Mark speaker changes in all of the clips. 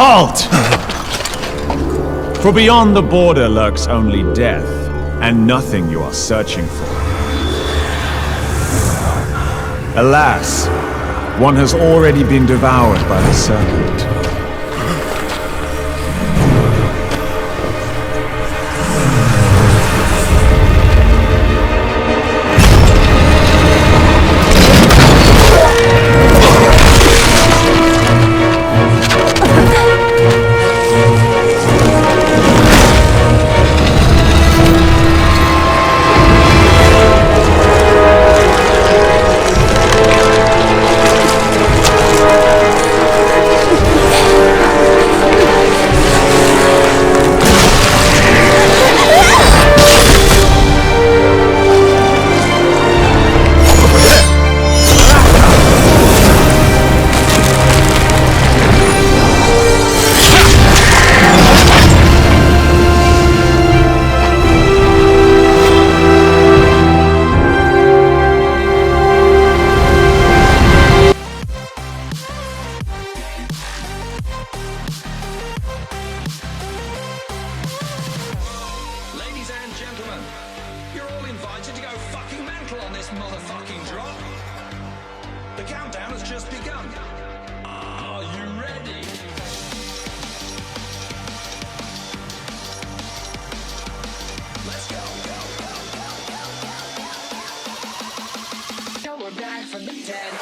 Speaker 1: Halt! For beyond the border lurks only death, and nothing you are searching for. Alas, one has already been devoured by the serpent.
Speaker 2: Ladies and gentlemen, you're all invited to go fucking mental on this motherfucking drop. The countdown has just begun. Are you ready? Let's go. Now we're back from the dead.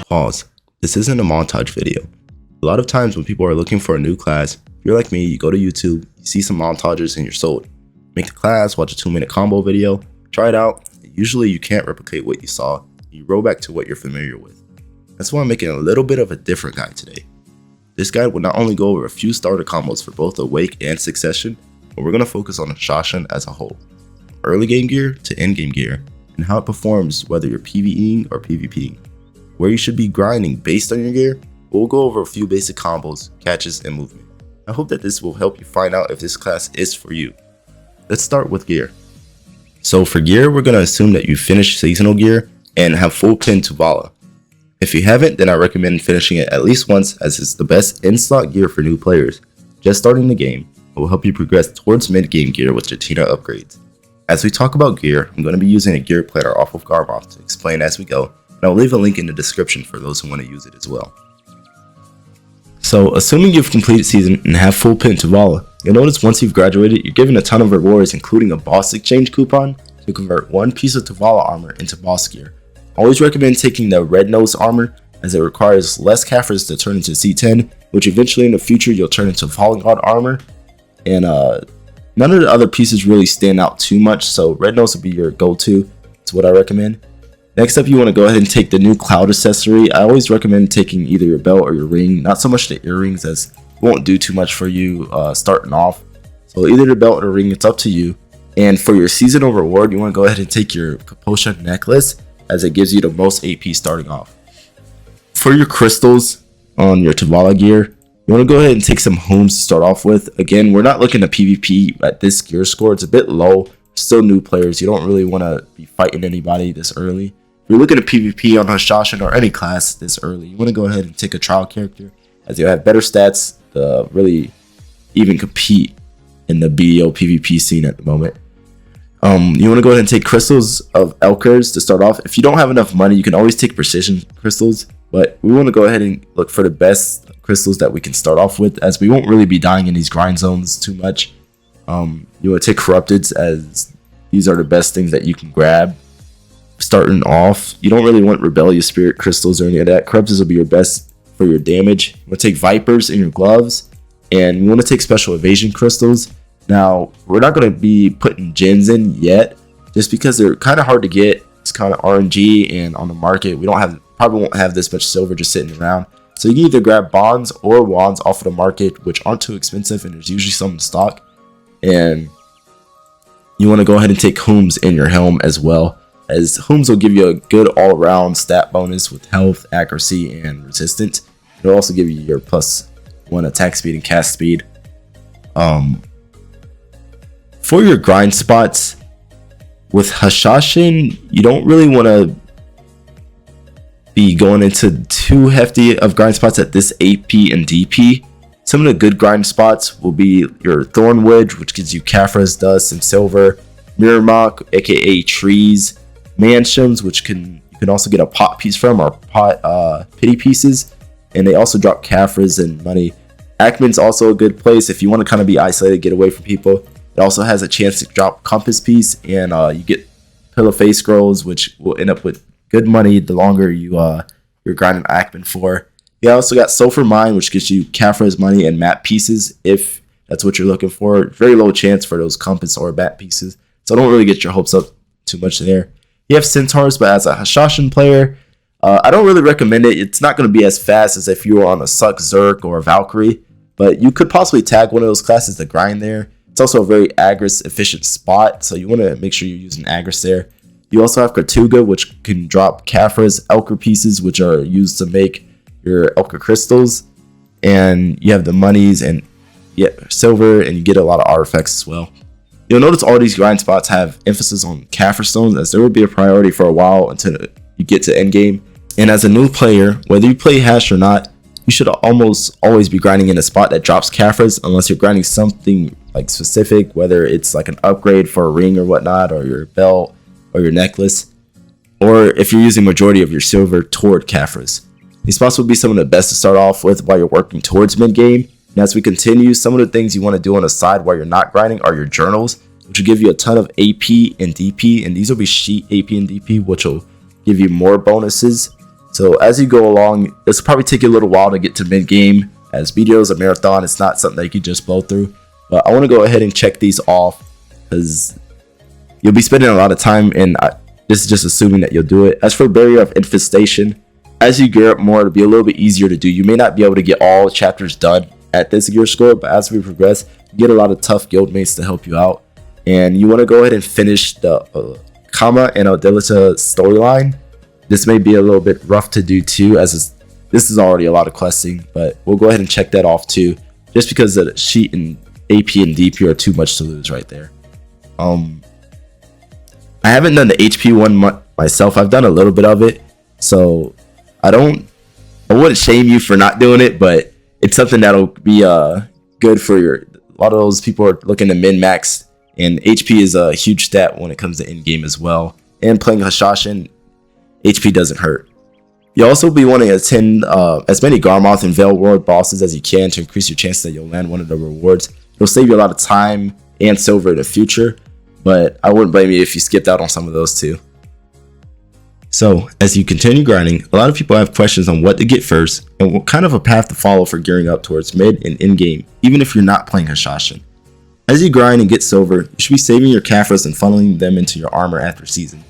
Speaker 3: Pause. This isn't a montage video. A lot of times when people are looking for a new class, if you're like me, you go to YouTube, you see some montages and you're sold. Make the class, watch a 2-minute combo video, try it out. Usually you can't replicate what you saw. You roll back to what you're familiar with. That's why I'm making a little bit of a different guide today. This guide will not only go over a few starter combos for both Awake and Succession, but we're going to focus on Hashashin as a whole. Early game gear to end game gear, and how it performs whether you're PvEing or PvPing. Where you should be grinding based on your gear, we'll go over a few basic combos, catches, and movement. I hope that this will help you find out if this class is for you. Let's start with gear. So for gear, we're going to assume that you finished seasonal gear and have full pin to Vala. If you haven't, then I recommend finishing it at least once, as it's the best in-slot gear for new players. Just starting the game, it will help you progress towards mid-game gear with Jatina upgrades. As we talk about gear, I'm going to be using a gear planner off of Garmoth to explain as we go, and I'll leave a link in the description for those who want to use it as well. So assuming you've completed season and have full pin to Vala, you'll notice once you've graduated, you're given a ton of rewards, including a boss exchange coupon to convert one piece of Tuvala armor into boss gear. I always recommend taking the red nose armor, as it requires less Kafirs to turn into C10, which eventually in the future you'll turn into Fallen God armor, and none of the other pieces really stand out too much, so red nose will be your go-to. That's what I recommend. Next up, you want to go ahead and take the new cloud accessory. I always recommend taking either your belt or your ring, not so much the earrings, as it won't do too much for you starting off. So either the belt or the ring, it's up to you. And for your seasonal reward, you want to go ahead and take your Kaposha necklace, as it gives you the most AP starting off. For your crystals on your Tuvala gear, you want to go ahead and take some homes to start off with. Again, we're not looking to PvP at this gear score. It's a bit low. Still new players. You don't really want to be fighting anybody this early. If you're looking at PvP on Hashashin or any class this early, you want to go ahead and take a trial character, as you'll have better stats to really even compete in the BEO PvP scene at the moment. You want to go ahead and take crystals of Elkers to start off. If you don't have enough money, you can always take precision crystals, but we want to go ahead and look for the best crystals that we can start off with, as we won't really be dying in these grind zones too much. You want to take corrupteds, as these are the best things that you can grab starting off. You don't really want rebellious spirit crystals or any of that. Corrupteds will be your best for your damage. You want to take vipers in your gloves, and you want to take special evasion crystals. Now, we're not going to be putting gens in yet, just because they're kind of hard to get. It's kind of RNG, and on the market, we probably won't have this much silver just sitting around. So you can either grab bonds or wands off of the market, which aren't too expensive, and there's usually some in stock. And you want to go ahead and take Hooms in your helm as well, as Hooms will give you a good all-around stat bonus with health, accuracy, and resistance. It'll also give you your +1 attack speed and cast speed. For your grind spots, with Hashashin, you don't really want to be going into too hefty of grind spots at this AP and DP. Some of the good grind spots will be your Thorn Wedge, which gives you Caphras, Dust, and Silver. Mirror Mock, aka Trees. Mansions, which you can also get a pot piece from, or pot pity pieces. And they also drop Caphras and money. Ackman's also a good place if you want to kind of be isolated, get away from people. It also has a chance to drop Compass Piece, and you get Pillow Face Scrolls, which will end up with good money the longer you're grinding Ackman for. You also got Sulfur Mine, which gives you Caphras money and map pieces if that's what you're looking for. Very low chance for those compass or map pieces, so don't really get your hopes up too much there. You have Centaurs, but as a Hashashin player, I don't really recommend it. It's not going to be as fast as if you were on a Suck Zerk or a Valkyrie, but you could possibly tag one of those classes to grind there. It's also a very Agris efficient spot, so you want to make sure you're using Agris there. You also have Kartuga, which can drop Caphras, Elker pieces, which are used to make your Elker crystals. And you have the monies and silver, and you get a lot of artifacts as well. You'll notice all these grind spots have emphasis on Caphras stones, as there will be a priority for a while until you get to endgame. And as a new player, whether you play Hash or not, you should almost always be grinding in a spot that drops Caphras, unless you're grinding something like specific, whether it's like an upgrade for a ring or whatnot, or your belt or your necklace, or if you're using majority of your silver toward Caphras. These spots will be some of the best to start off with while you're working towards mid game. And as we continue, some of the things you want to do on the side while you're not grinding are your journals, which will give you a ton of AP and DP, and these will be sheet AP and DP, which will give you more bonuses. So as you go along, this will probably take you a little while to get to mid game, as BDO is a marathon. It's not something that you can just blow through. But I want to go ahead and check these off, because you'll be spending a lot of time, and this is just assuming that you'll do it. As for Barrier of Infestation, as you gear up more, it'll be a little bit easier to do. You may not be able to get all chapters done at this gear score, but as we progress, you get a lot of tough guildmates to help you out. And you want to go ahead and finish the Kama and Odilita storyline. This may be a little bit rough to do too, as this is already a lot of questing, but we'll go ahead and check that off too, just because the sheet and AP and DP are too much to lose right there. I haven't done the HP one myself. I've done a little bit of it, so I wouldn't shame you for not doing it, but it's something that'll be good for a lot of those people are looking to min max, and HP is a huge stat when it comes to in game as well. And playing Hashashin, HP doesn't hurt. You'll also be wanting to attend as many Garmoth and Veil World bosses as you can to increase your chances that you'll land one of the rewards. It'll save you a lot of time and silver in the future, but I wouldn't blame you if you skipped out on some of those too. So as you continue grinding, a lot of people have questions on what to get first and what kind of a path to follow for gearing up towards mid and in game, even if you're not playing Hashashin. As you grind and get silver, you should be saving your Caphras and funneling them into your armor after season.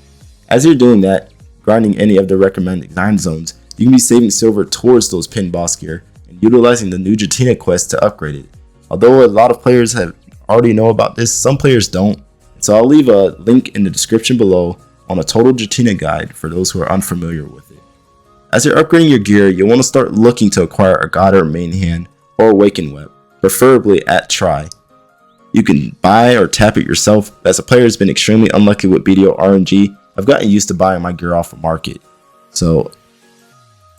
Speaker 3: As you're doing that, grinding any of the recommended grind zones, you can be saving silver towards those pin boss gear and utilizing the new Jatina quest to upgrade it. Although a lot of players have already know about this, some players don't. So I'll leave a link in the description below on a total Jatina guide for those who are unfamiliar with it. As you're upgrading your gear, you'll want to start looking to acquire a God or main hand or Awaken Web, preferably at try. You can buy or tap it yourself, but as a player has been extremely unlucky with BDO RNG, I've gotten used to buying my gear off the market. So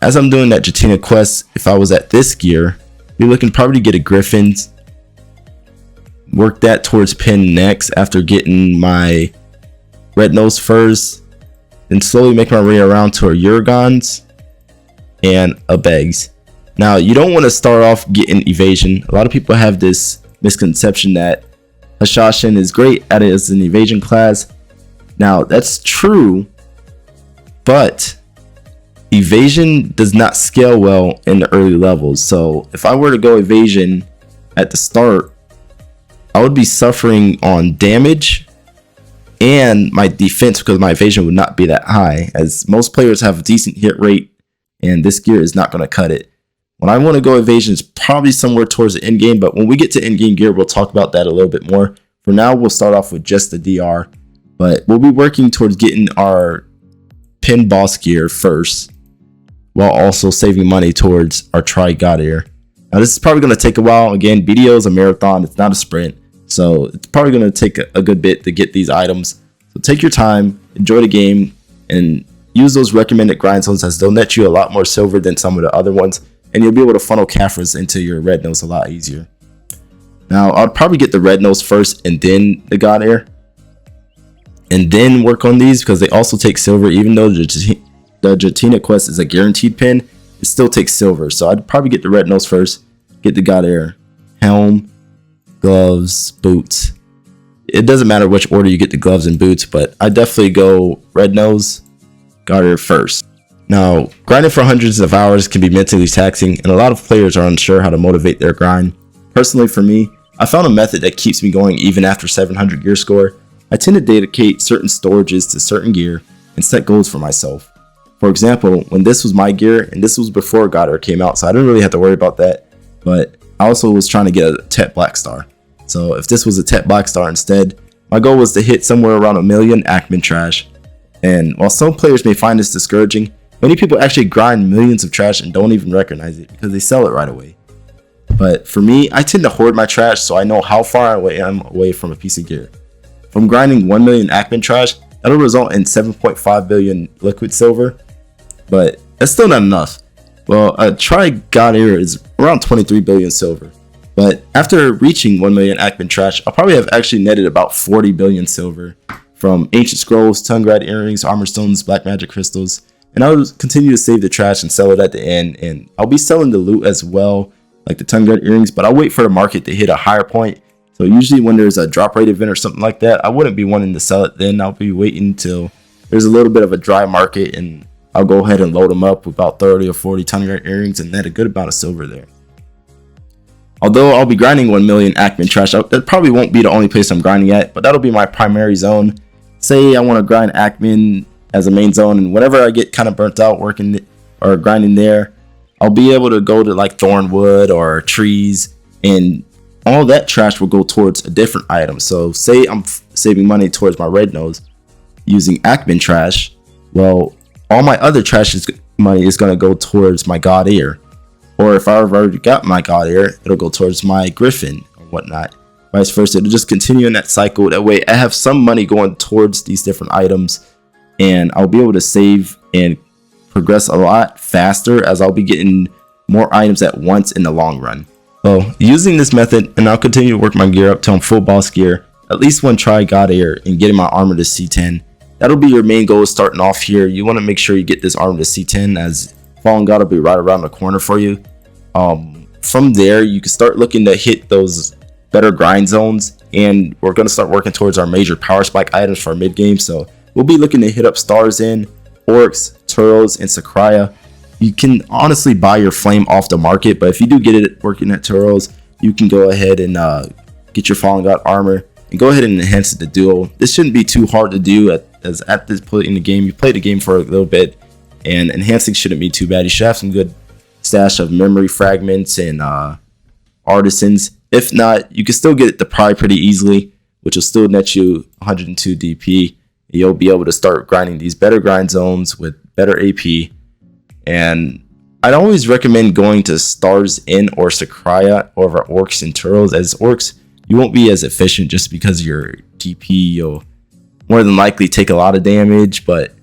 Speaker 3: as I'm doing that Jatina quest, if I was at this gear, you're looking probably to get a Griffin's, work that towards pin next after getting my Red Nose first, then slowly make my way around to a Urgons and a Begs. Now you don't want to start off getting evasion. A lot of people have this misconception that Hashashin is great at it as an evasion class. Now that's true, but evasion does not scale well in the early levels. So if I were to go evasion at the start, I would be suffering on damage and my defense because my evasion would not be that high, as most players have a decent hit rate and this gear is not going to cut it. When I want to go evasion, it's probably somewhere towards the end game, but when we get to end game gear, we'll talk about that a little bit more. For now, we'll start off with just the DR, but we'll be working towards getting our pin boss gear first, while also saving money towards our Tri God Ear. Now, this is probably going to take a while. Again, BDO is a marathon, it's not a sprint, so it's probably going to take a good bit to get these items. So take your time, enjoy the game, and use those recommended grind zones, as they'll net you a lot more silver than some of the other ones, and you'll be able to funnel Caphras into your red nose a lot easier. Now, I'll probably get the red nose first and then the God Ear, and then work on these, because they also take silver. Even though the Jatina quest is a guaranteed pin, it still takes silver. So I'd probably get the red nose first, get the God Ear, helm, gloves, boots. It doesn't matter which order you get the gloves and boots, but I definitely go red nose, God Ear first. Now, grinding for hundreds of hours can be mentally taxing, and a lot of players are unsure how to motivate their grind. Personally, for me, I found a method that keeps me going even after 700 gear score. I tend to dedicate certain storages to certain gear and set goals for myself. For example, when this was my gear, and this was before God Ear came out, so I didn't really have to worry about that, but I also was trying to get a Tet Black Star. So if this was a Tet Black Star instead, my goal was to hit somewhere around 1 million Ackman trash. And while some players may find this discouraging, many people actually grind millions of trash and don't even recognize it because they sell it right away. But for me, I tend to hoard my trash, so I know how far away I'm away from a piece of gear. From grinding 1 million Ackman trash, that'll result in 7.5 billion liquid silver, but that's still not enough. Well, a Tri God Ear is around 23 billion silver, but after reaching 1 million Ackman trash, I'll probably have actually netted about 40 billion silver from ancient scrolls, tongue grad earrings, armor stones, black magic crystals, and I'll continue to save the trash and sell it at the end. And I'll be selling the loot as well, like the tongue grad earrings, but I'll wait for the market to hit a higher point. So usually when there's a drop rate event or something like that, I wouldn't be wanting to sell it then. I'll be waiting until there's a little bit of a dry market, and I'll go ahead and load them up with about 30 or 40 tongue grad earrings and net a good amount of silver there. Although I'll be grinding 1 million Ackman trash, that probably won't be the only place I'm grinding at, but that'll be my primary zone. Say I want to grind Ackman as a main zone, and whenever I get kind of burnt out working or grinding there, I'll be able to go to like Thornwood or trees, and all that trash will go towards a different item. So say I'm saving money towards my red nose using Ackman trash, well, all my other trash money is going to go towards my God Ear. Or if I've already got my God Ear, it'll go towards my Griffin or whatnot. Vice versa, it'll just continue in that cycle. That way I have some money going towards these different items, and I'll be able to save and progress a lot faster, as I'll be getting more items at once in the long run. So using this method, and I'll continue to work my gear up till I'm full boss gear, at least one Tri God Ear, and getting my armor to C10. That'll be your main goal starting off here. You want to make sure you get this armor to C10, as Fallen God will be right around the corner for you. From there, you can start looking to hit those better grind zones, and we're going to start working towards our major power spike items for our mid game. So we'll be looking to hit up Stars in, Orcs, Turos, and Sakraya. You can honestly buy your flame off the market, but if you do get it working at Turos, you can go ahead and get your Fallen God armor and go ahead and enhance it to duo. This shouldn't be too hard to do, as at this point in the game, you play the game for a little bit, and enhancing shouldn't be too bad. You should have some good stash of memory fragments and artisans. If not, you can still get it to pry pretty easily, which will still net you 102 DP. You'll be able to start grinding these better grind zones with better AP. And I'd always recommend going to Stars in or Sakraya over Orcs and Turos, as Orcs, you won't be as efficient just because your DP, you'll more than likely take a lot of damage, but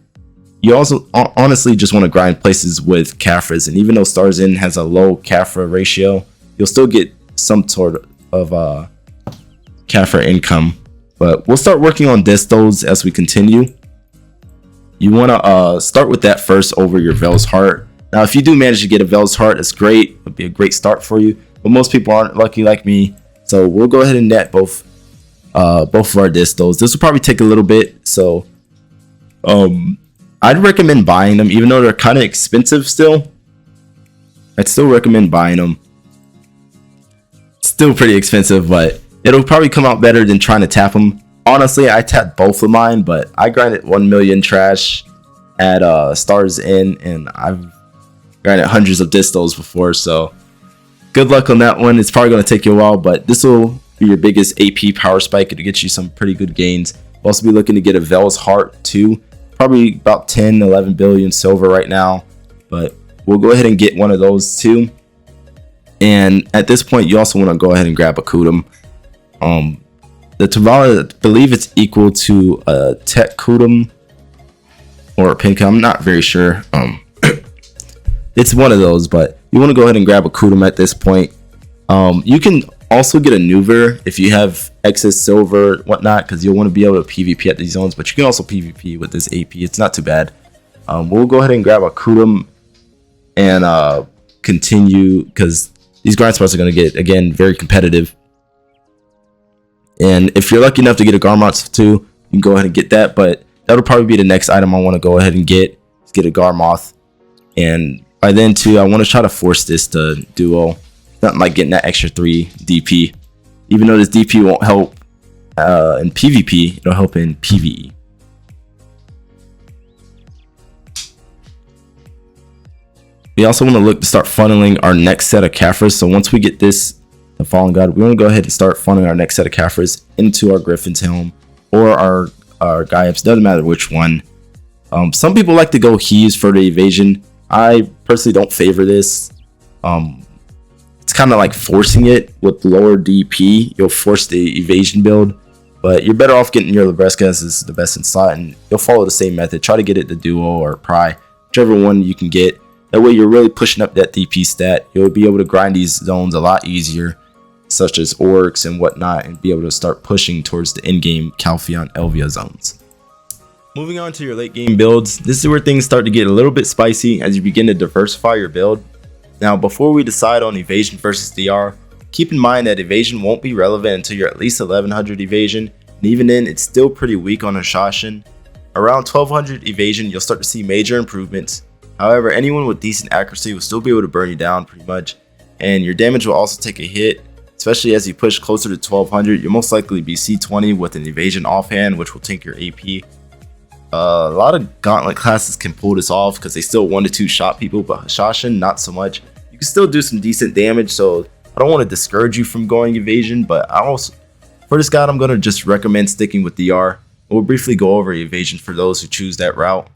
Speaker 3: you also honestly just want to grind places with Caphras. And even though Stars in has a low Caphra ratio, you'll still get some sort of Caphra income. But we'll start working on distos as we continue. You want to start with that first over your Vel's Heart. Now, if you do manage to get a Vel's Heart, it's great. It'll be a great start for you. But most people aren't lucky like me. So we'll go ahead and net both of our distos. This will probably take a little bit. So I'd recommend buying them, even though they're kind of expensive still. I'd still recommend buying them. Still pretty expensive, but it'll probably come out better than trying to tap them. Honestly, I tapped both of mine, but I grinded 1 million trash at Stars in, and I've grinded hundreds of distos before, so good luck on that one. It's probably going to take you a while, but this will be your biggest AP power spike to get you some pretty good gains. We'll also be looking to get a Vel's Heart too, probably about 10-11 billion silver right now, but we'll go ahead and get one of those too. And at this point, you also want to go ahead and grab a Kudum. The Tavala, I believe it's equal to a Tech Kudum or a Pinka. I'm not very sure. It's one of those, but you want to go ahead and grab a Kudum at this point. You can also get a Nuver if you have excess silver, whatnot, because you'll want to be able to PvP at these zones, but you can also PvP with this AP. It's not too bad. We'll go ahead and grab a Kudum and continue, because these grind spots are going to get, again, very competitive. And if you're lucky enough to get a Garmoth too, you can go ahead and get that, but that'll probably be the next item I want to go ahead and get. Let's get a Garmoth. And by then too, I want to try to force this to duo. Nothing like getting that extra 3 DP. Even though this DP won't help in PvP, it'll help in PvE. We also want to look to start funneling our next set of Caphras. So once we get this, the Fallen God, we want to go ahead and start funneling our next set of Caphras into our Griffin's Helm or our Gaiaps. Doesn't matter which one. Some people like to go He's for the evasion. I personally don't favor this. It's kind of like forcing it with lower DP. You'll force the evasion build, but you're better off getting your Libresca, as this is the best in slot, and you'll follow the same method. Try to get it to duo or pry, whichever one you can get. That way you're really pushing up that DP stat. You'll be able to grind these zones a lot easier, such as Orcs and whatnot, and be able to start pushing towards the in-game Calpheon Elvia zones. Moving on to your late game builds, this is where things start to get a little bit spicy as you begin to diversify your build. Now, before we decide on evasion versus DR, keep in mind that evasion won't be relevant until you're at least 1100 evasion, and even then it's still pretty weak on Hashashin. Around 1200 evasion, you'll start to see major improvements. However, anyone with decent accuracy will still be able to burn you down pretty much, and your damage will also take a hit, especially as you push closer to 1200. You'll most likely be C20 with an evasion offhand, which will tank your AP. A lot of gauntlet classes can pull this off because they still 1 to 2 shot people, but Hashashin not so much. You can still do some decent damage, so I don't want to discourage you from going evasion, but I also, for this guide, I'm going to just recommend sticking with DR. We'll briefly go over evasion for those who choose that route.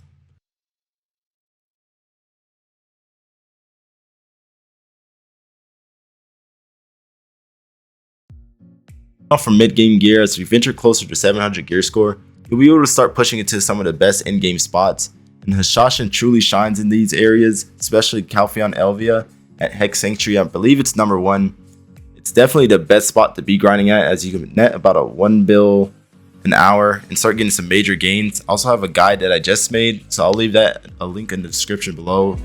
Speaker 3: From mid-game gear, as we venture closer to 700 gear score, you'll be able to start pushing into some of the best in-game spots, and Hashashin truly shines in these areas, especially Calpheon Elvia at Hex Sanctuary. I believe it's number 1. It's definitely the best spot to be grinding at, as you can net about a 1 bill an hour and start getting some major gains. I also have a guide that I just made, so I'll leave that a link in the description below,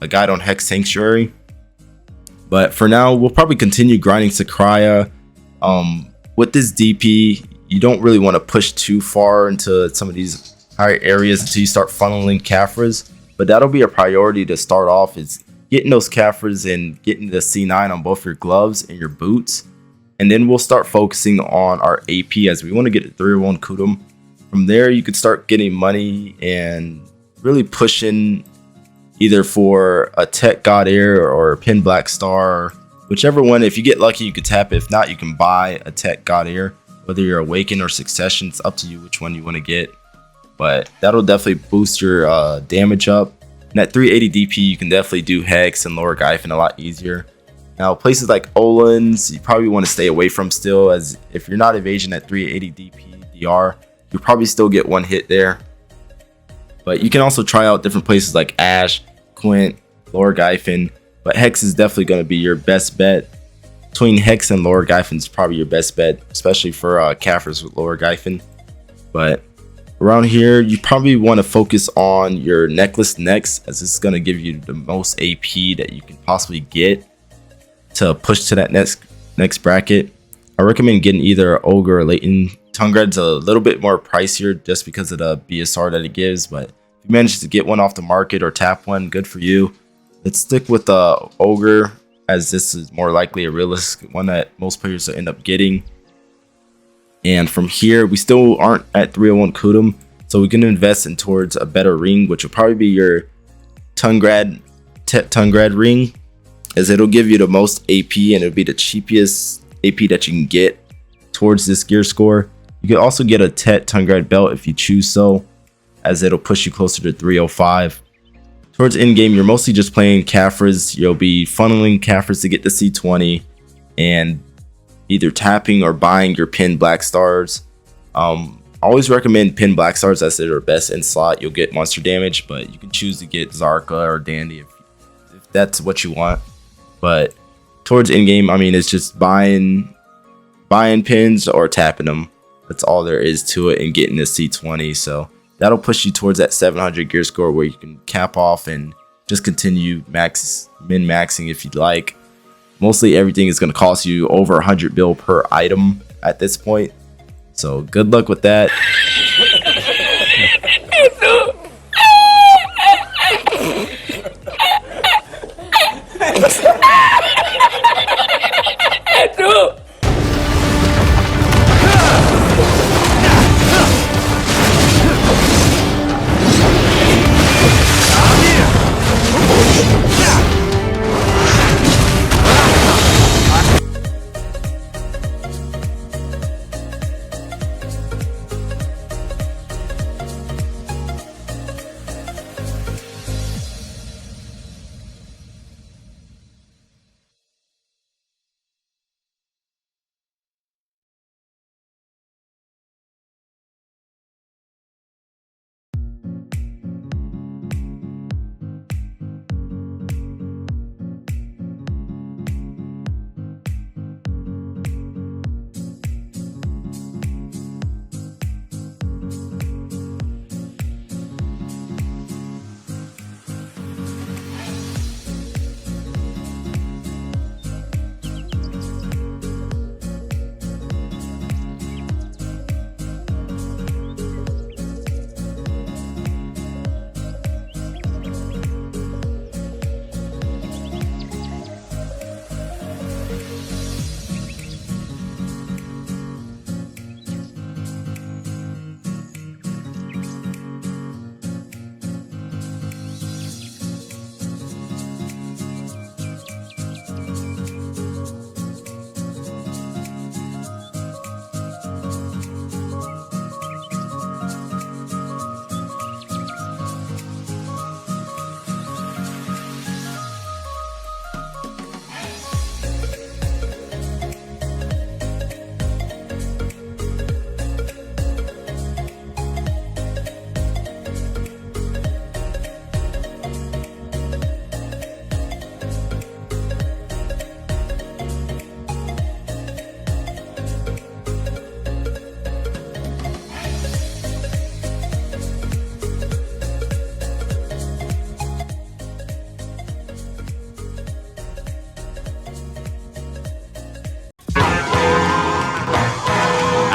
Speaker 3: a guide on Hex Sanctuary. But for now, we'll probably continue grinding Sakraya. With this DP, you don't really want to push too far into some of these higher areas until you start funneling Caphras, but that'll be a priority to start off, is getting those Caphras and getting the C9 on both your gloves and your boots, and then we'll start focusing on our AP as we want to get a 301 Kudum. From there, you could start getting money and really pushing either for a Tech God Air or a Pin Black Star, whichever one. If you get lucky, you could tap it. If not, you can buy a Tech God Air. Whether you're Awaken or Succession, it's up to you which one you want to get. But that'll definitely boost your damage up. And at 380 DP, you can definitely do Hex and Lower Gyphon a lot easier. Now, places like Olin's, you probably want to stay away from still, as if you're not evasion at 380 DP DR, you'll probably still get 1 hit there. But you can also try out different places like Ash, Quint, Lower Gyphon. But Hex is definitely going to be your best bet. Between Hex and Lower Gyphon is probably your best bet, especially for Caphras with Lower Gyphon. But around here, you probably want to focus on your necklace next, as this is going to give you the most AP that you can possibly get to push to that next bracket. I recommend getting either Ogre or Leighton. Tungrad's a little bit more pricier just because of the BSR that it gives, but if you manage to get one off the market or tap one, good for you. Let's stick with the Ogre, as this is more likely a realistic one that most players will end up getting. And from here, we still aren't at 301 Kudum, so we can invest in towards a better ring, which will probably be your Tungrad Tungred ring, as it'll give you the most AP and it'll be the cheapest AP that you can get towards this gear score. You can also get a Tungred belt if you choose so, as it'll push you closer to 305. Towards end game, you're mostly just playing Caphras. You'll be funneling Caphras to get the C20 and either tapping or buying your pinned black stars. I always recommend pinned black stars as they're best in slot. You'll get monster damage, but you can choose to get Zarka or Dandy if that's what you want. But towards end game, I mean, it's just buying pins or tapping them. That's all there is to it, and getting the C20. So that'll push you towards that 700 gear score where you can cap off and just continue min-maxing if you'd like. Mostly everything is going to cost you over 100 bill per item at this point. So good luck with that.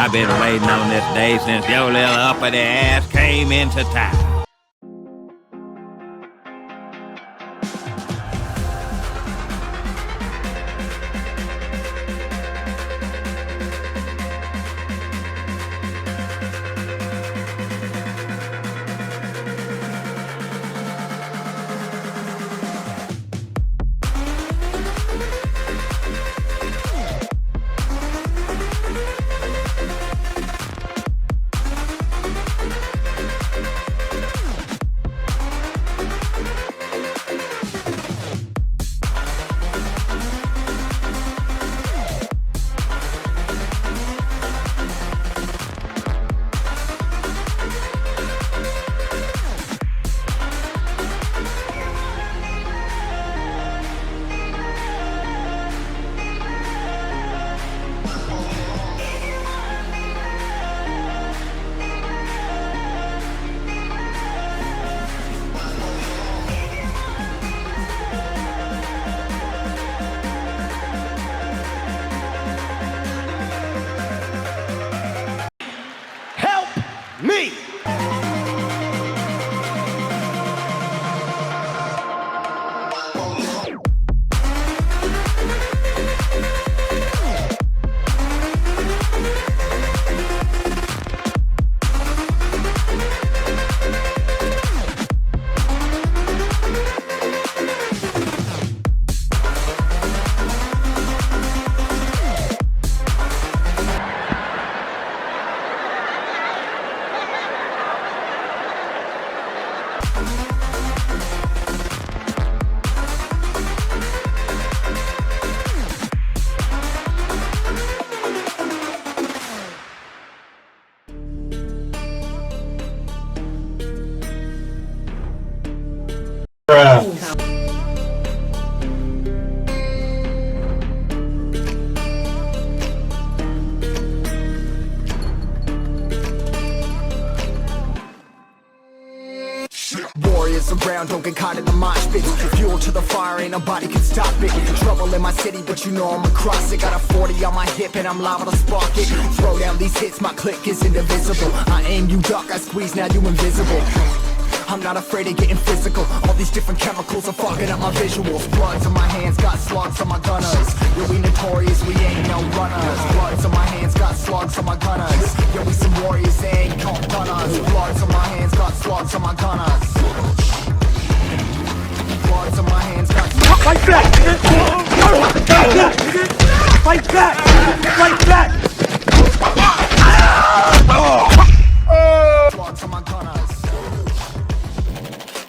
Speaker 4: I've been waiting on this day since your little uppity ass came into town.
Speaker 5: Warriors around, don't get caught in the mosh pit. Fuel to the fire, ain't nobody can stop it. Trouble in my city, but you know I'm across it. Got a 40 on my hip and I'm liable to spark it. Throw down these hits, my click is indivisible. I aim, you duck, I squeeze, now you invisible. I'm not afraid of getting physical. All these different chemicals are fogging up my visuals. Bloods on my hands, got slugs on my gunners. Yo, we notorious, we ain't no runners. Bloods on my hands, got slugs on my gunners. Yo, we some warriors, they ain't called gunners. Bloods on my hands, got slugs on my gunners. Bloods on my hands, got slugs.
Speaker 6: Fight back! Fight back! Fight back!
Speaker 5: Slugs on my gunners.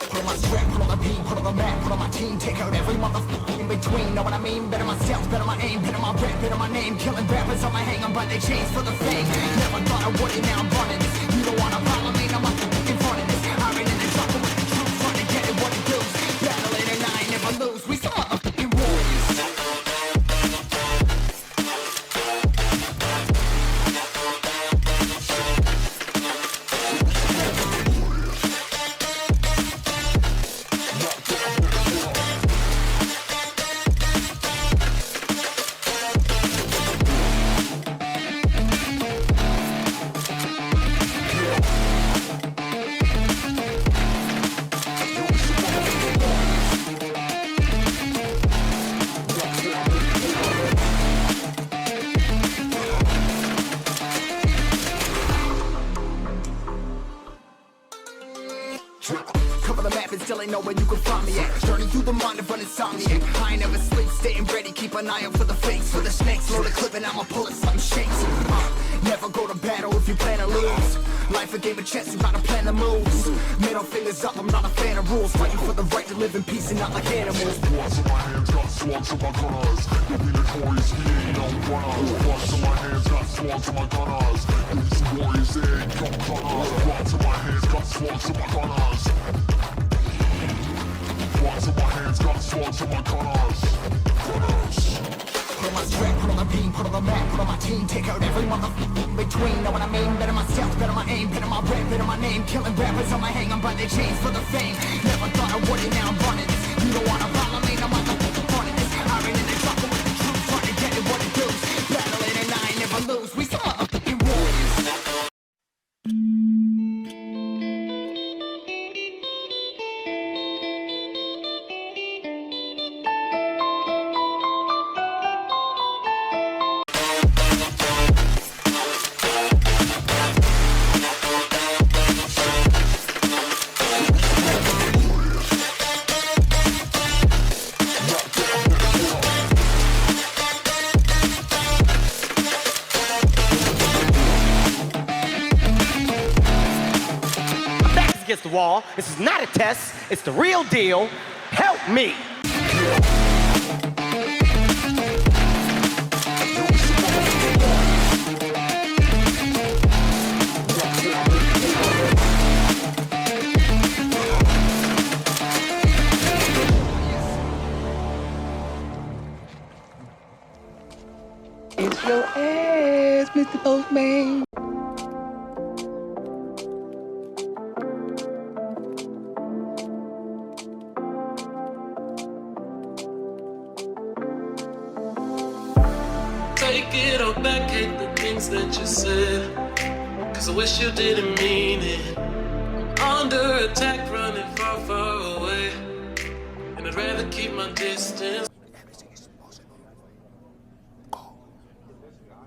Speaker 5: Put on my strap, put on the beam, put on the map, put on my team. Take out every motherfucker in between. Know what I mean? Better myself, better my aim, better my rap, better my name. Killing rappers on my hang, I'm by their chains for the fame. Never thought I would it, now I'm running this. You don't wanna follow me, now I'm in front of this. I ran in the jungle with the truth, trying to get it what it does. Battling and I ain't never lose. We some motherfucking warriors. Cover the map and still ain't know where you can find me at. Journey through the mind of an insomniac. I ain't never sleep, staying ready, keep an eye out for the fakes. For the snakes, load a clip and I'ma pull it, something shakes. Never go to battle if you plan to lose. Life a game of chess, you gotta plan the moves. Middle fingers up, I'm not a fan of rules. Fighting for the right to live in peace and not like animals.
Speaker 7: Bloods in my hands, got slugs in my gunners. Yo, we notorious, we ain't no runners. Bloods in my hands, got slugs in my gunners. Yo, we some warriors, they ain't no gunners. Bloods in my hands, got slugs in my gunners. Bloods in my hands, got slugs in my gunners.
Speaker 5: Put on my strap, put on the beam, put on the map, put on my team. Take out every motherfucker in between. Know what I mean? Better myself, better my aim, better my rap, better my name. Killing rappers on my hang, I'm by their chains for the fame. Never thought I would it, now I'm running this. You don't wanna follow me, now I'm running this. I ran in the jungle with the truth, trying to get it what it does. Battling and I ain't never lose. We some motherfucking warriors.
Speaker 6: Against the wall. This is not a test. It's the real deal. Help me.
Speaker 8: It's your ass, Mr. Postman.
Speaker 9: Take it all back, hate the things that you said. Cause I wish you didn't mean it. I'm under attack, running far, far away. And I'd rather keep my distance.